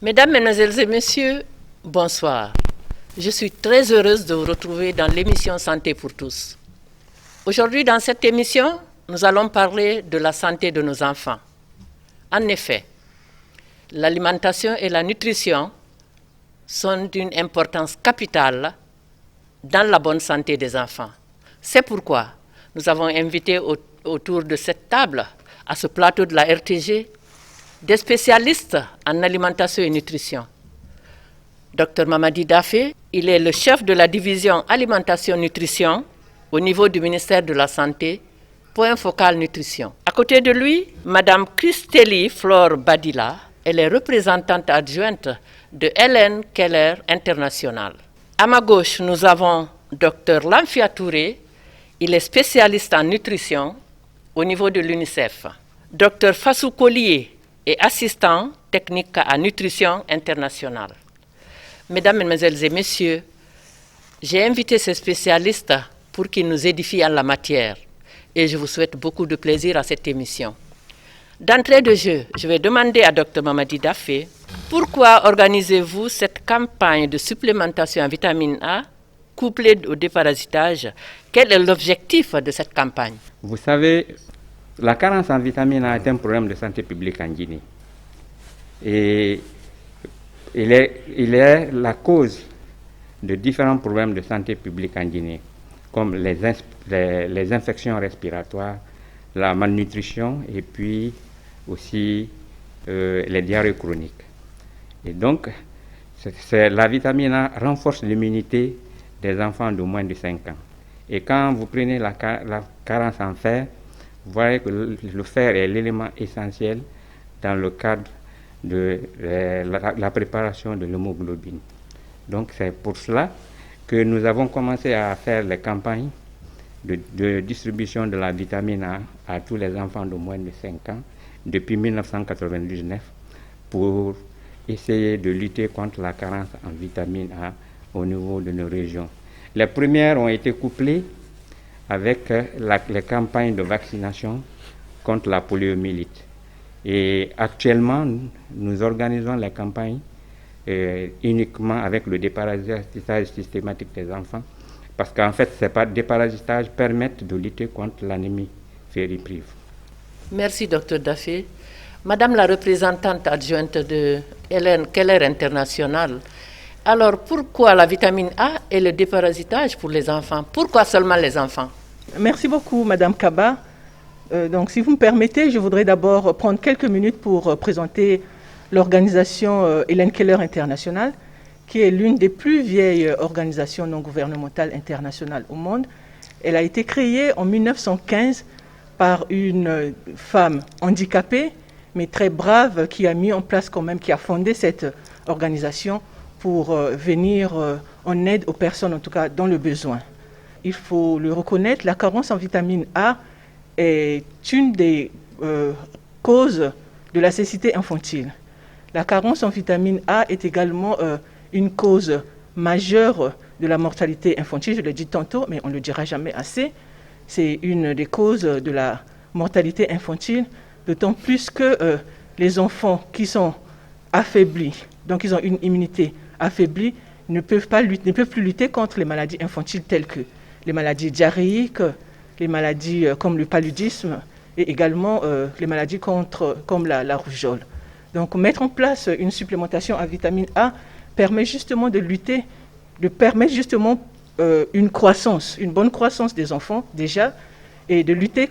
Mesdames, Mesdemoiselles et Messieurs, bonsoir. Je suis très heureuse de vous retrouver dans l'émission Santé pour tous. Aujourd'hui, dans cette émission, nous allons parler de la santé de nos enfants. En effet, l'alimentation et la nutrition sont d'une importance capitale dans la bonne santé des enfants. C'est pourquoi nous avons invité autour de cette table, à ce plateau de la RTG, des spécialistes en alimentation et nutrition. Dr Mamadi Daffé, il est le chef de la division alimentation-nutrition au niveau du ministère de la Santé, point focal nutrition. À côté de lui, Madame Christélie Flore Badila, elle est représentante adjointe de Hélène Keller International. À ma gauche, nous avons Dr Lamfia Touré, il est spécialiste en nutrition au niveau de l'UNICEF. Dr Fassou Collier est assistant technique à nutrition internationale. Mesdames, Mesdemoiselles et Messieurs, j'ai invité ces spécialistes pour qu'ils nous édifient en la matière et je vous souhaite beaucoup de plaisir à cette émission. D'entrée de jeu, je vais demander à Dr Mamadi Daffé, pourquoi organisez-vous cette campagne de supplémentation en vitamine A couplée au déparasitage? Quel est l'objectif de cette campagne? Vous savez, la carence en vitamine A est un problème de santé publique en Guinée. Et il est la cause de différents problèmes de santé publique en Guinée, comme les infections respiratoires, la malnutrition et puis aussi les diarrhées chroniques. Et donc, la vitamine A renforce l'immunité des enfants de moins de 5 ans. Et quand vous prenez la carence en fer, vous voyez que le fer est l'élément essentiel dans le cadre de la préparation de l'hémoglobine. Donc c'est pour cela que nous avons commencé à faire les campagnes de distribution de la vitamine A à tous les enfants de moins de 5 ans depuis 1999 pour essayer de lutter contre la carence en vitamine A au niveau de nos régions. Les premières ont été couplées avec les campagnes de vaccination contre la poliomyélite. Et actuellement, nous organisons les campagnes uniquement avec le déparasitage systématique des enfants, parce qu'en fait, ces déparasitages permettent de lutter contre l'anémie fériprive. Merci, Dr Daffé. Madame la représentante adjointe de Hélène Keller International, alors pourquoi la vitamine A et le déparasitage pour les enfants? Pourquoi seulement les enfants? Merci beaucoup, Madame Kaba. Donc, si vous me permettez, je voudrais d'abord prendre quelques minutes pour présenter l'organisation Hélène Keller International, qui est l'une des plus vieilles organisations non gouvernementales internationales au monde. Elle a été créée en 1915 par une femme handicapée, mais très brave, qui a mis en place quand même, qui a fondé cette organisation pour venir en aide aux personnes, en tout cas dans le besoin. Il faut le reconnaître, la carence en vitamine A est une des causes de la cécité infantile. La carence en vitamine A est également une cause majeure de la mortalité infantile, je l'ai dit tantôt, mais on ne le dira jamais assez. C'est une des causes de la mortalité infantile, d'autant plus que les enfants qui sont affaiblis, donc ils ont une immunité affaiblie, ne peuvent plus lutter contre les maladies infantiles telles que les maladies diarrhéiques, les maladies comme le paludisme et également les maladies comme la rougeole. Donc mettre en place une supplémentation à vitamine A permet justement permettre justement une bonne croissance des enfants déjà, et de lutter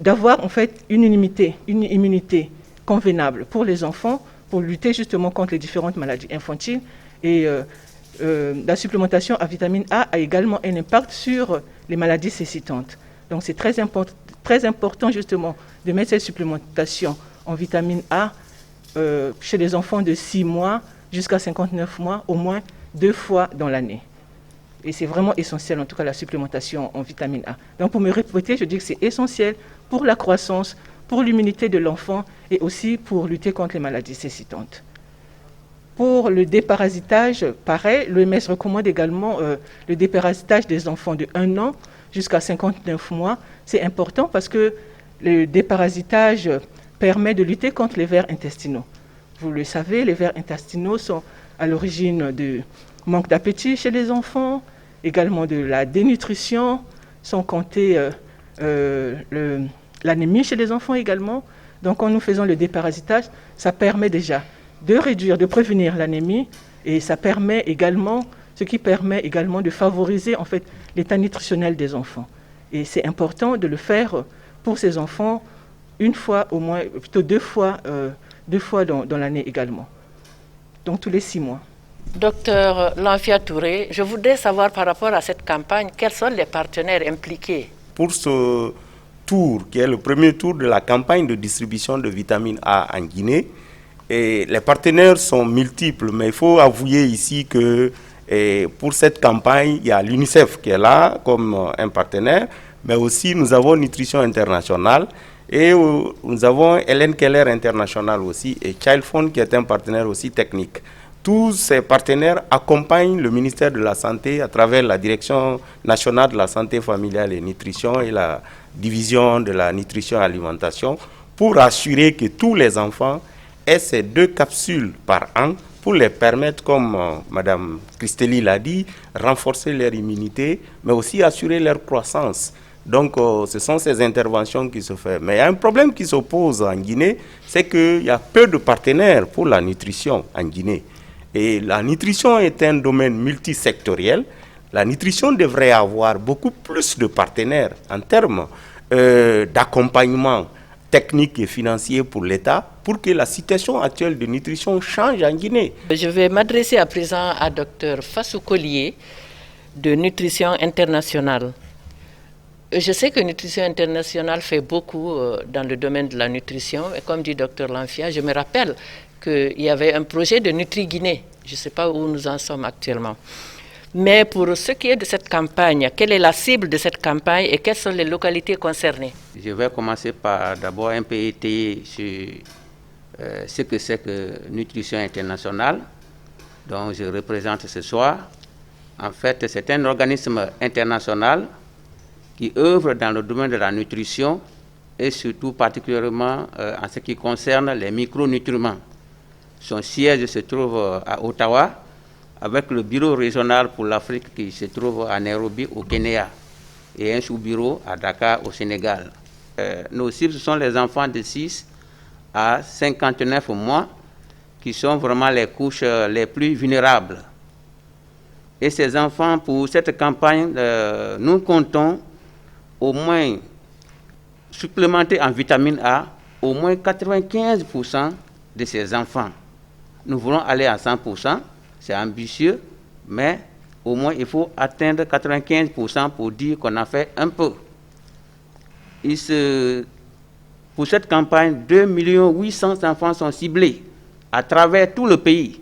d'avoir en fait une immunité convenable pour les enfants, pour lutter justement contre les différentes maladies infantiles. Et la supplémentation à vitamine A a également un impact sur les maladies cécitantes. Donc c'est très important justement de mettre cette supplémentation en vitamine A chez les enfants de 6 mois jusqu'à 59 mois, au moins 2 fois dans l'année. Et c'est vraiment essentiel, en tout cas, la supplémentation en vitamine A. Donc pour me répéter, je dis que c'est essentiel pour la croissance, pour l'immunité de l'enfant et aussi pour lutter contre les maladies cécitantes. Pour le déparasitage, pareil, l'OMS recommande également le déparasitage des enfants de 1 an jusqu'à 59 mois. C'est important parce que le déparasitage permet de lutter contre les vers intestinaux. Vous le savez, les vers intestinaux sont à l'origine du manque d'appétit chez les enfants, également de la dénutrition, sans compter l'anémie chez les enfants également. Donc en nous faisant le déparasitage, ça permet déjà de réduire, de prévenir l'anémie, et ça permet également, ce qui permet également de favoriser en fait l'état nutritionnel des enfants. Et c'est important de le faire pour ces enfants une fois au moins, plutôt deux fois dans l'année également. Donc tous les 6 mois. Docteur Lanfia Touré, je voudrais savoir par rapport à cette campagne, quels sont les partenaires impliqués? Pour ce tour, qui est le premier tour de la campagne de distribution de vitamine A en Guinée, et les partenaires sont multiples, mais il faut avouer ici que pour cette campagne, il y a l'UNICEF qui est là comme un partenaire, mais aussi nous avons Nutrition Internationale et nous avons Helen Keller International aussi et Child Fund qui est un partenaire aussi technique. Tous ces partenaires accompagnent le ministère de la Santé à travers la Direction nationale de la santé familiale et nutrition et la division de la nutrition et alimentation pour assurer que tous les enfants aient ces 2 capsules par an pour les permettre, comme Mme Christely l'a dit, renforcer leur immunité, mais aussi assurer leur croissance. Donc, ce sont ces interventions qui se font. Mais il y a un problème qui s'oppose en Guinée, c'est qu'il y a peu de partenaires pour la nutrition en Guinée. Et la nutrition est un domaine multisectoriel. La nutrition devrait avoir beaucoup plus de partenaires en termes d'accompagnement technique et financier pour l'État pour que la situation actuelle de nutrition change en Guinée. Je vais m'adresser à présent à Dr Fassou Collier de Nutrition Internationale. Je sais que Nutrition Internationale fait beaucoup dans le domaine de la nutrition et comme dit Dr Lanfia, je me rappelle qu'il y avait un projet de Nutri-Guinée. Je ne sais pas où nous en sommes actuellement. Mais pour ce qui est de cette campagne, quelle est la cible de cette campagne et quelles sont les localités concernées? Je vais commencer par d'abord un peu étayer sur ce que c'est que Nutrition Internationale, dont je représente ce soir. En fait, c'est un organisme international qui œuvre dans le domaine de la nutrition et surtout particulièrement en ce qui concerne les micronutriments. Son siège se trouve à Ottawa, avec le bureau régional pour l'Afrique qui se trouve à Nairobi au Kenya et un sous-bureau à Dakar au Sénégal. Nos cibles, ce sont les enfants de 6 à 59 mois qui sont vraiment les couches les plus vulnérables. Et ces enfants, pour cette campagne, nous comptons au moins supplémenter en vitamine A au moins 95% de ces enfants. Nous voulons aller à 100%. C'est ambitieux, mais au moins il faut atteindre 95% pour dire qu'on a fait un peu. Pour cette campagne, 2 800 000 enfants sont ciblés à travers tout le pays.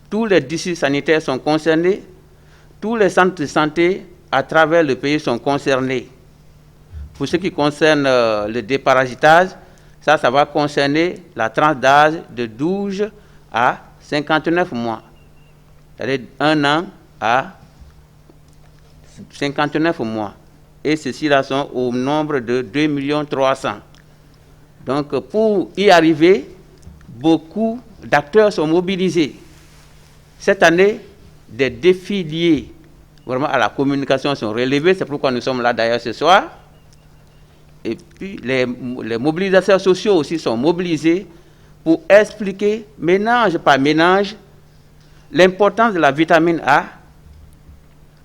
Tous les districts sanitaires sont concernés, tous les centres de santé à travers le pays sont concernés. Pour ce qui concerne le déparasitage, ça va concerner la tranche d'âge de 12 à 59 mois. C'est-à-dire 1 an à 59 mois. Et ceux-ci-là sont au nombre de 2 300 000. Donc, pour y arriver, beaucoup d'acteurs sont mobilisés. Cette année, des défis liés vraiment à la communication sont relevés. C'est pourquoi nous sommes là d'ailleurs ce soir. Et puis, les mobilisateurs sociaux aussi sont mobilisés pour expliquer, ménage par ménage, l'importance de la vitamine A,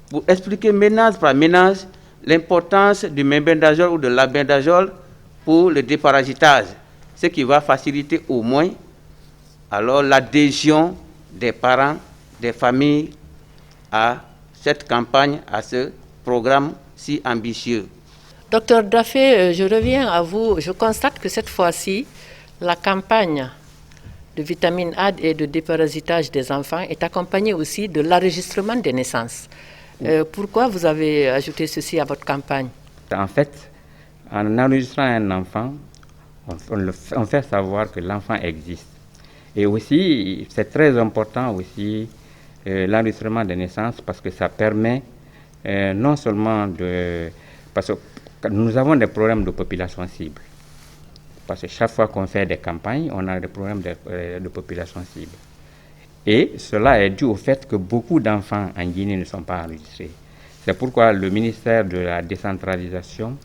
pour expliquer ménage par ménage l'importance du mebendazole ou de l'albendazole pour le déparasitage, ce qui va faciliter au moins alors l'adhésion des parents, des familles à cette campagne, à ce programme si ambitieux. Docteur Daffé, je reviens à vous. Je constate que cette fois-ci, la campagne de vitamine A et de déparasitage des enfants est accompagnée aussi de l'enregistrement des naissances. Pourquoi vous avez ajouté ceci à votre campagne? En fait, en enregistrant un enfant, on fait savoir que l'enfant existe. Et aussi, c'est très important aussi l'enregistrement des naissances parce que ça permet non seulement de... Parce que nous avons des problèmes de population cible. Parce que chaque fois qu'on fait des campagnes, on a des problèmes de population cible. Et cela est dû au fait que beaucoup d'enfants en Guinée ne sont pas enregistrés. C'est pourquoi le ministère de la décentralisation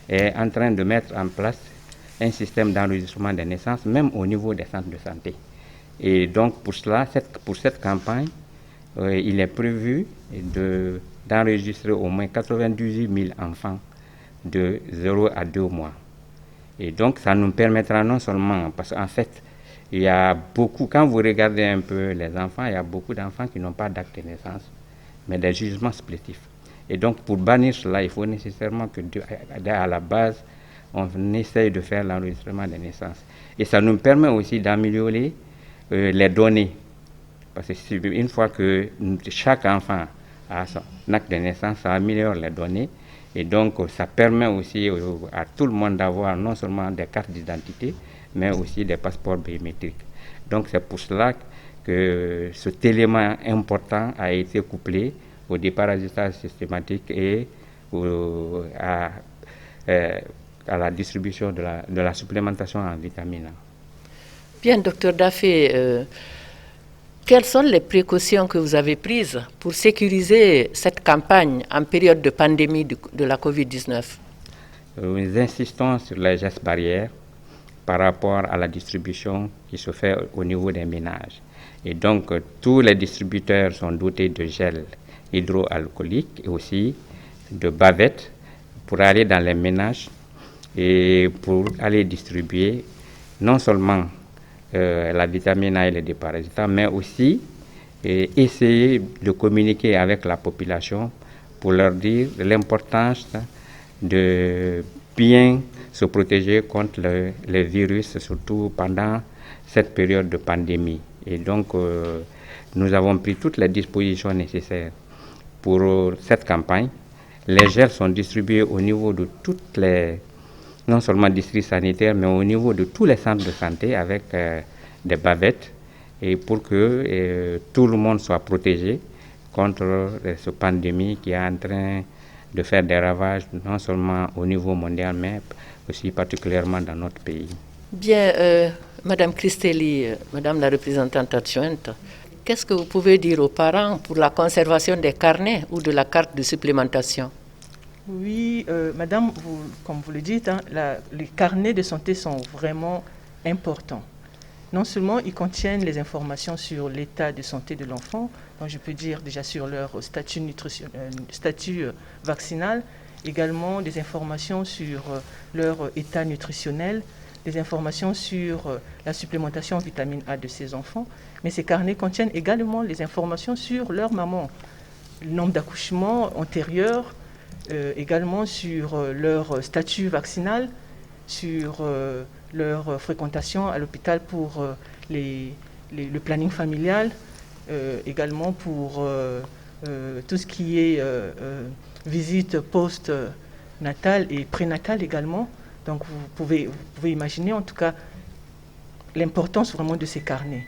est en train de mettre en place un système d'enregistrement des naissances, même au niveau des centres de santé. Et donc pour cela, pour cette campagne, il est prévu d'enregistrer au moins 98 000 enfants de 0 à 2 mois. Et donc ça nous permettra non seulement, parce qu'en fait, il y a beaucoup, quand vous regardez un peu les enfants, il y a beaucoup d'enfants qui n'ont pas d'acte de naissance, mais des jugements supplétifs. Et donc pour bannir cela, il faut nécessairement que à la base, on essaye de faire l'enregistrement des naissances. Et ça nous permet aussi d'améliorer les données. Parce que une fois que chaque enfant a son acte de naissance, ça améliore les données. Et donc, ça permet aussi à tout le monde d'avoir non seulement des cartes d'identité, mais aussi des passeports biométriques. Donc, c'est pour cela que cet élément important a été couplé au déparasitage systématique et à la distribution de la supplémentation en vitamines. Bien, docteur Daffé, quelles sont les précautions que vous avez prises pour sécuriser cette campagne en période de pandémie de la COVID-19? Nous insistons sur les gestes barrières par rapport à la distribution qui se fait au niveau des ménages. Et donc, tous les distributeurs sont dotés de gel hydroalcoolique et aussi de bavettes pour aller dans les ménages et pour aller distribuer non seulement la vitamine A et les déparasitants, mais aussi essayer de communiquer avec la population pour leur dire l'importance de bien se protéger contre les virus, surtout pendant cette période de pandémie. Et donc, nous avons pris toutes les dispositions nécessaires pour cette campagne. Les gels sont distribués au niveau de toutes les, non seulement districts sanitaires, mais au niveau de tous les centres de santé avec des bavettes, et pour que tout le monde soit protégé contre cette pandémie qui est en train de faire des ravages, non seulement au niveau mondial, mais aussi particulièrement dans notre pays. Bien, Madame Cristelli, Madame la représentante adjointe, qu'est-ce que vous pouvez dire aux parents pour la conservation des carnets ou de la carte de supplémentation? Oui, Madame, comme vous le dites, les carnets de santé sont vraiment importants. Non seulement ils contiennent les informations sur l'état de santé de l'enfant, donc je peux dire déjà sur leur statut vaccinal, également des informations sur leur état nutritionnel, des informations sur la supplémentation en vitamine A de ces enfants, mais ces carnets contiennent également les informations sur leur maman, le nombre d'accouchements antérieurs, également sur leur statut vaccinal, sur leur fréquentation à l'hôpital pour le planning familial, également pour tout ce qui est visite post-natale et prénatale également. Donc vous pouvez imaginer en tout cas l'importance vraiment de ces carnets.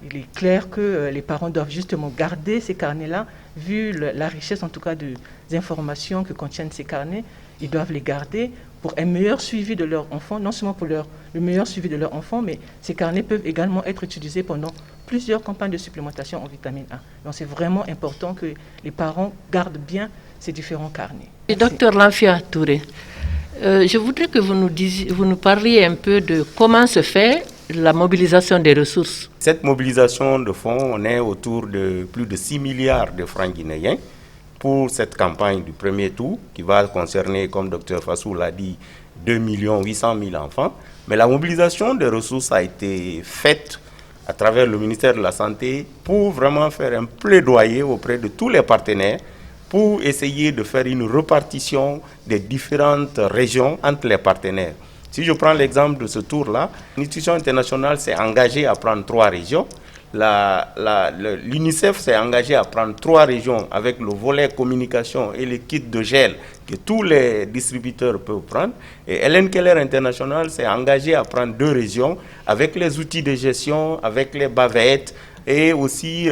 Il est clair que les parents doivent justement garder ces carnets-là, vu la richesse en tout cas des informations que contiennent ces carnets, ils doivent les garder pour un meilleur suivi de leur enfant, non seulement pour le meilleur suivi de leur enfant, mais ces carnets peuvent également être utilisés pendant plusieurs campagnes de supplémentation en vitamine A. Donc c'est vraiment important que les parents gardent bien ces différents carnets. Et docteur Lamfia Touré, je voudrais que vous nous parliez un peu de comment se fait la mobilisation des ressources. Cette mobilisation de fonds, on est autour de plus de 6 milliards de francs guinéens pour cette campagne du premier tour qui va concerner, comme Dr Fassou l'a dit, 2 800 000 enfants. Mais la mobilisation des ressources a été faite à travers le ministère de la Santé pour vraiment faire un plaidoyer auprès de tous les partenaires pour essayer de faire une répartition des différentes régions entre les partenaires. Si je prends l'exemple de ce tour-là, l'Institution internationale s'est engagée à prendre 3 régions. L'UNICEF s'est engagé à prendre 3 régions avec le volet communication et les kits de gel que tous les distributeurs peuvent prendre. Et Helen Keller International s'est engagé à prendre 2 régions avec les outils de gestion, avec les bavettes et aussi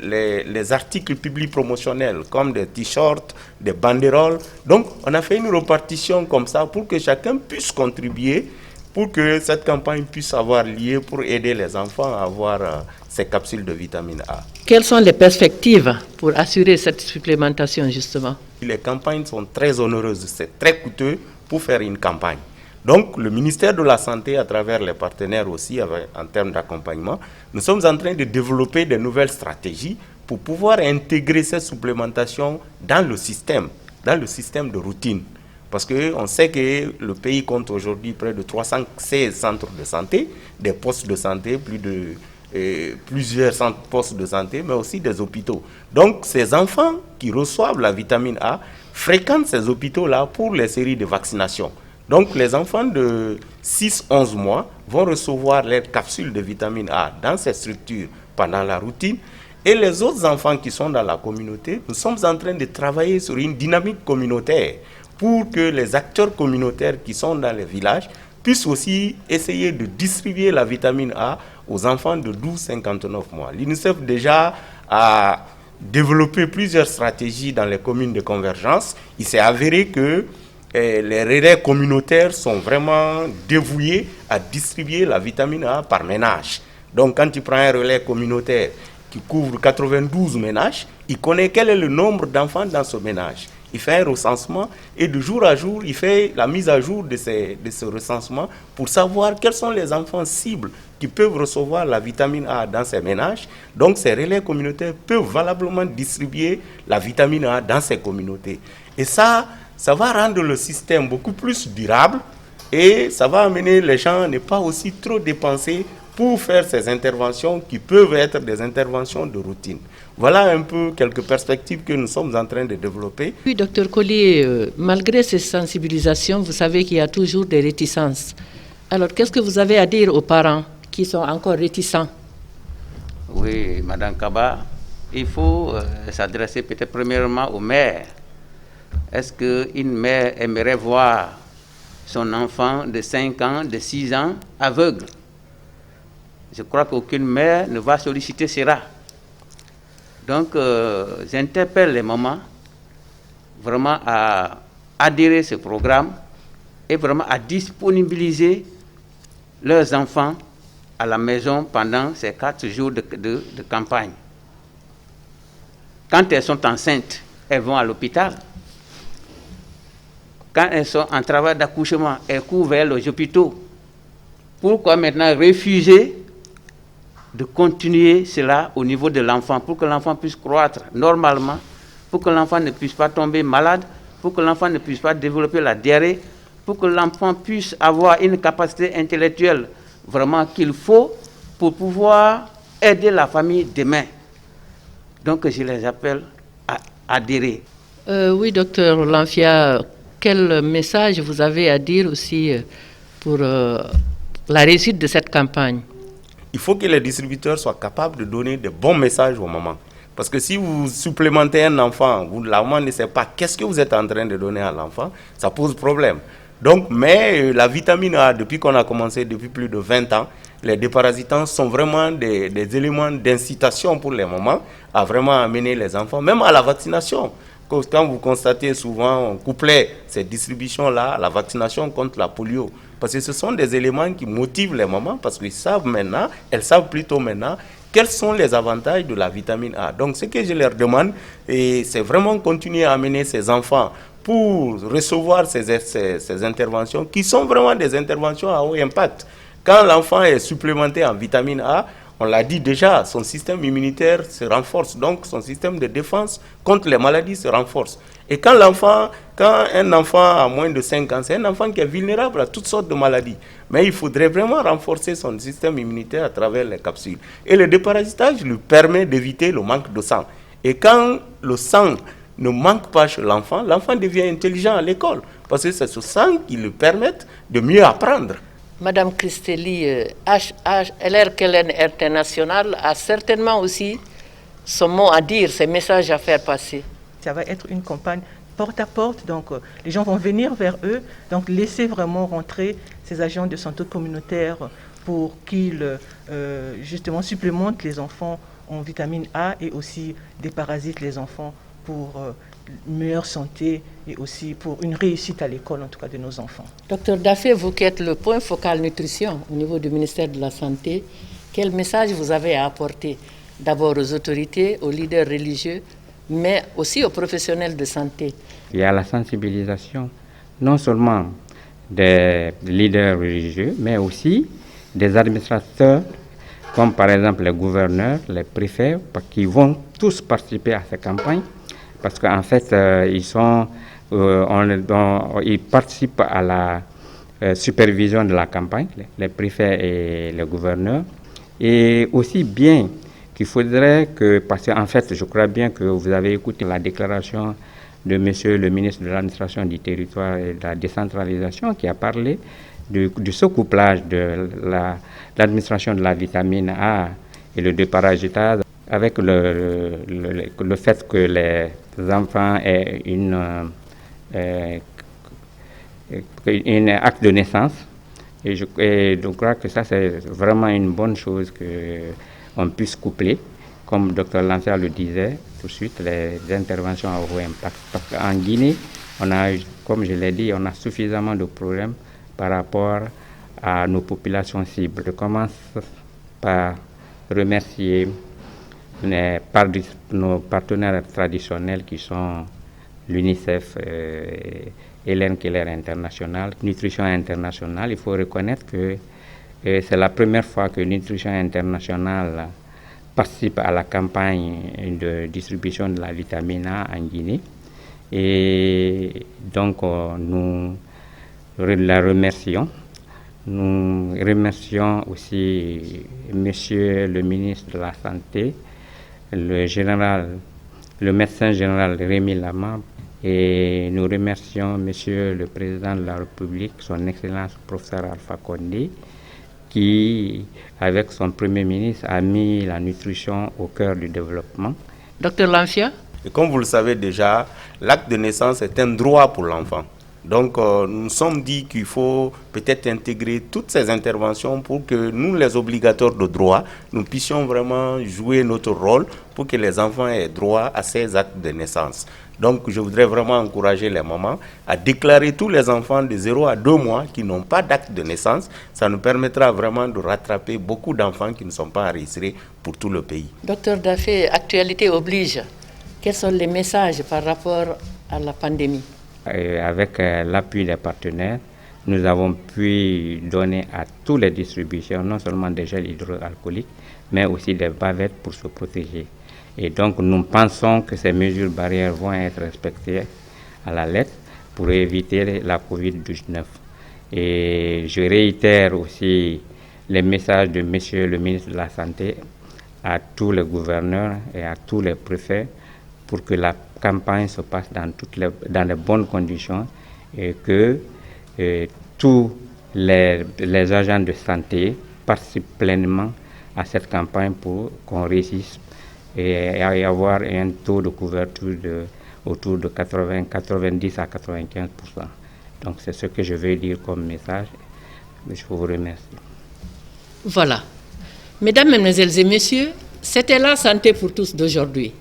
les articles publics promotionnels comme des t-shirts, des banderoles. Donc on a fait une répartition comme ça pour que chacun puisse contribuer pour que cette campagne puisse avoir lieu pour aider les enfants à avoir ces capsules de vitamine A. Quelles sont les perspectives pour assurer cette supplémentation justement? Les campagnes sont très onéreuses, c'est très coûteux pour faire une campagne. Donc le ministère de la Santé, à travers les partenaires aussi en termes d'accompagnement, nous sommes en train de développer de nouvelles stratégies pour pouvoir intégrer cette supplémentation dans le système de routine. Parce qu'on sait que le pays compte aujourd'hui près de 316 centres de santé, des postes de santé, plusieurs postes de santé, mais aussi des hôpitaux. Donc ces enfants qui reçoivent la vitamine A fréquentent ces hôpitaux-là pour les séries de vaccination. Donc les enfants de 6-11 mois vont recevoir leurs capsules de vitamine A dans ces structures pendant la routine. Et les autres enfants qui sont dans la communauté, nous sommes en train de travailler sur une dynamique communautaire pour que les acteurs communautaires qui sont dans les villages puissent aussi essayer de distribuer la vitamine A aux enfants de 12-59 mois. L'UNICEF déjà a développé plusieurs stratégies dans les communes de convergence. Il s'est avéré que les relais communautaires sont vraiment dévoués à distribuer la vitamine A par ménage. Donc quand tu prends un relais communautaire qui couvre 92 ménages, il connaît quel est le nombre d'enfants dans ce ménage. Il fait un recensement et de jour à jour, il fait la mise à jour de ce recensement pour savoir quels sont les enfants cibles qui peuvent recevoir la vitamine A dans ces ménages. Donc ces relais communautaires peuvent valablement distribuer la vitamine A dans ces communautés. Et ça va rendre le système beaucoup plus durable et ça va amener les gens à ne pas aussi trop dépenser pour faire ces interventions qui peuvent être des interventions de routine. Voilà un peu quelques perspectives que nous sommes en train de développer. Oui, docteur Collier, malgré ces sensibilisations, vous savez qu'il y a toujours des réticences. Alors, qu'est-ce que vous avez à dire aux parents qui sont encore réticents? Oui, Madame Kaba, il faut s'adresser peut-être premièrement aux mères. Est-ce qu'une mère aimerait voir son enfant de 5 ans, de 6 ans, aveugle? Je crois qu'aucune mère ne va solliciter cela. Donc, j'interpelle les mamans vraiment à adhérer à ce programme et vraiment à disponibiliser leurs enfants à la maison pendant ces 4 jours de campagne. Quand elles sont enceintes, elles vont à l'hôpital. Quand elles sont en travail d'accouchement, elles courent vers les hôpitaux. Pourquoi maintenant refuser de continuer cela au niveau de l'enfant, pour que l'enfant puisse croître normalement, pour que l'enfant ne puisse pas tomber malade, pour que l'enfant ne puisse pas développer la diarrhée, pour que l'enfant puisse avoir une capacité intellectuelle vraiment qu'il faut pour pouvoir aider la famille demain. Donc je les appelle à adhérer. Oui, docteur Lanfia, quel message vous avez à dire aussi pour la réussite de cette campagne? Il faut que les distributeurs soient capables de donner de bons messages aux mamans. Parce que si vous supplémentez un enfant, la maman ne sait pas qu'est-ce que vous êtes en train de donner à l'enfant, ça pose problème. Donc, mais la vitamine A, depuis qu'on a commencé, depuis plus de 20 ans, les déparasitants sont vraiment des éléments d'incitation pour les mamans à vraiment amener les enfants, même à la vaccination. Quand vous constatez souvent, on couplait ces distributions-là à la vaccination contre la polio. Parce que ce sont des éléments qui motivent les mamans parce qu'elles savent plutôt maintenant quels sont les avantages de la vitamine A. Donc ce que je leur demande, c'est vraiment continuer à amener ces enfants pour recevoir ces interventions qui sont vraiment des interventions à haut impact. Quand l'enfant est supplémenté en vitamine A, on l'a dit déjà, son système immunitaire se renforce, donc son système de défense contre les maladies se renforce. Et quand un enfant a moins de 5 ans, c'est un enfant qui est vulnérable à toutes sortes de maladies. Mais il faudrait vraiment renforcer son système immunitaire à travers les capsules. Et le déparasitage lui permet d'éviter le manque de sang. Et quand le sang ne manque pas chez l'enfant, l'enfant devient intelligent à l'école. Parce que c'est ce sang qui lui permet de mieux apprendre. Madame Christely, LRKLN International a certainement aussi son mot à dire, ses messages à faire passer. Ça va être une campagne porte à porte, donc les gens vont venir vers eux, donc laissez vraiment rentrer ces agents de santé communautaire pour qu'ils justement supplémentent les enfants en vitamine A et aussi déparasitent les enfants pour meilleure santé et aussi pour une réussite à l'école, en tout cas de nos enfants. Docteur Daffé, vous qui êtes le point focal nutrition au niveau du ministère de la Santé, quel message vous avez à apporter d'abord aux autorités, aux leaders religieux, mais aussi aux professionnels de santé? Il y a la sensibilisation, non seulement des leaders religieux, mais aussi des administrateurs, comme par exemple les gouverneurs, les préfets, qui vont tous participer à ces campagnes, parce qu'en fait, ils participent à la supervision de la campagne, les préfets et les gouverneurs. Et aussi bien qu'il faudrait que, parce qu'en fait, je crois bien que vous avez écouté la déclaration de Monsieur le ministre de l'administration du territoire et de la décentralisation qui a parlé de ce couplage de l'administration de la vitamine A et le déparagitage avec le fait que les enfants aient un acte de naissance. Et je crois que ça, c'est vraiment une bonne chose qu'on puisse coupler. Comme Dr Lancia le disait tout de suite, les interventions à haut impact. Parce qu'en Guinée, comme je l'ai dit, on a suffisamment de problèmes par rapport à nos populations cibles. Je commence par remercier nos partenaires traditionnels qui sont l'UNICEF, Hélène Keller International, Nutrition International. Il faut reconnaître que c'est la première fois que Nutrition International participe à la campagne de distribution de la vitamine A en Guinée. Et donc, nous la remercions. Nous remercions aussi Monsieur le ministre de la Santé, le médecin général Rémi Lama, et nous remercions Monsieur le Président de la République, son Excellence professeur Alpha Condé, qui, avec son Premier ministre, a mis la nutrition au cœur du développement. Docteur Lancia? Et comme vous le savez déjà, l'acte de naissance est un droit pour l'enfant. Donc, nous nous sommes dit qu'il faut peut-être intégrer toutes ces interventions pour que nous, les obligateurs de droit, nous puissions vraiment jouer notre rôle pour que les enfants aient droit à ces actes de naissance. Donc, je voudrais vraiment encourager les mamans à déclarer tous les enfants de 0 à 2 mois qui n'ont pas d'acte de naissance. Ça nous permettra vraiment de rattraper beaucoup d'enfants qui ne sont pas enregistrés pour tout le pays. Docteur Daffé, actualité oblige. Quels sont les messages par rapport à la pandémie? Avec l'appui des partenaires, nous avons pu donner à tous les distributions non seulement des gels hydroalcooliques, mais aussi des bavettes pour se protéger. Et donc nous pensons que ces mesures barrières vont être respectées à la lettre pour éviter la Covid-19. Et je réitère aussi les messages de Monsieur le ministre de la Santé à tous les gouverneurs et à tous les préfets pour que la campagne se passe dans les bonnes conditions et que tous les agents de santé participent pleinement à cette campagne pour qu'on réussisse et avoir un taux de couverture autour de 90 à 95%. Donc c'est ce que je veux dire comme message. Je vous remercie. Voilà. Mesdames, Mesdemoiselles et Messieurs, c'était la santé pour tous d'aujourd'hui.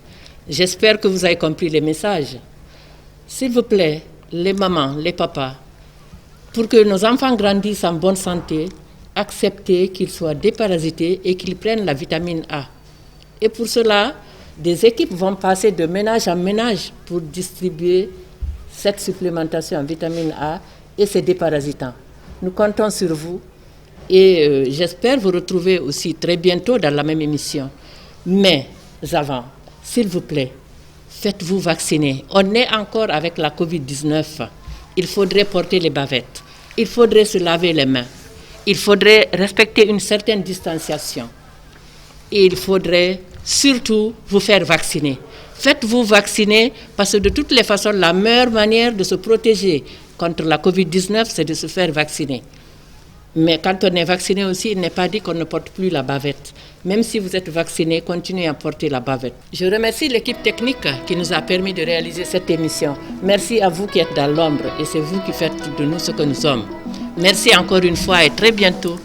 J'espère que vous avez compris les messages. S'il vous plaît, les mamans, les papas, pour que nos enfants grandissent en bonne santé, acceptez qu'ils soient déparasités et qu'ils prennent la vitamine A. Et pour cela, des équipes vont passer de ménage en ménage pour distribuer cette supplémentation en vitamine A et ces déparasitants. Nous comptons sur vous et j'espère vous retrouver aussi très bientôt dans la même émission. Mais avant, s'il vous plaît, faites-vous vacciner. On est encore avec la Covid-19. Il faudrait porter les bavettes. Il faudrait se laver les mains. Il faudrait respecter une certaine distanciation. Et il faudrait surtout vous faire vacciner. Faites-vous vacciner parce que de toutes les façons, la meilleure manière de se protéger contre la Covid-19, c'est de se faire vacciner. Mais quand on est vacciné aussi, il n'est pas dit qu'on ne porte plus la bavette. Même si vous êtes vacciné, continuez à porter la bavette. Je remercie l'équipe technique qui nous a permis de réaliser cette émission. Merci à vous qui êtes dans l'ombre et c'est vous qui faites de nous ce que nous sommes. Merci encore une fois et très bientôt.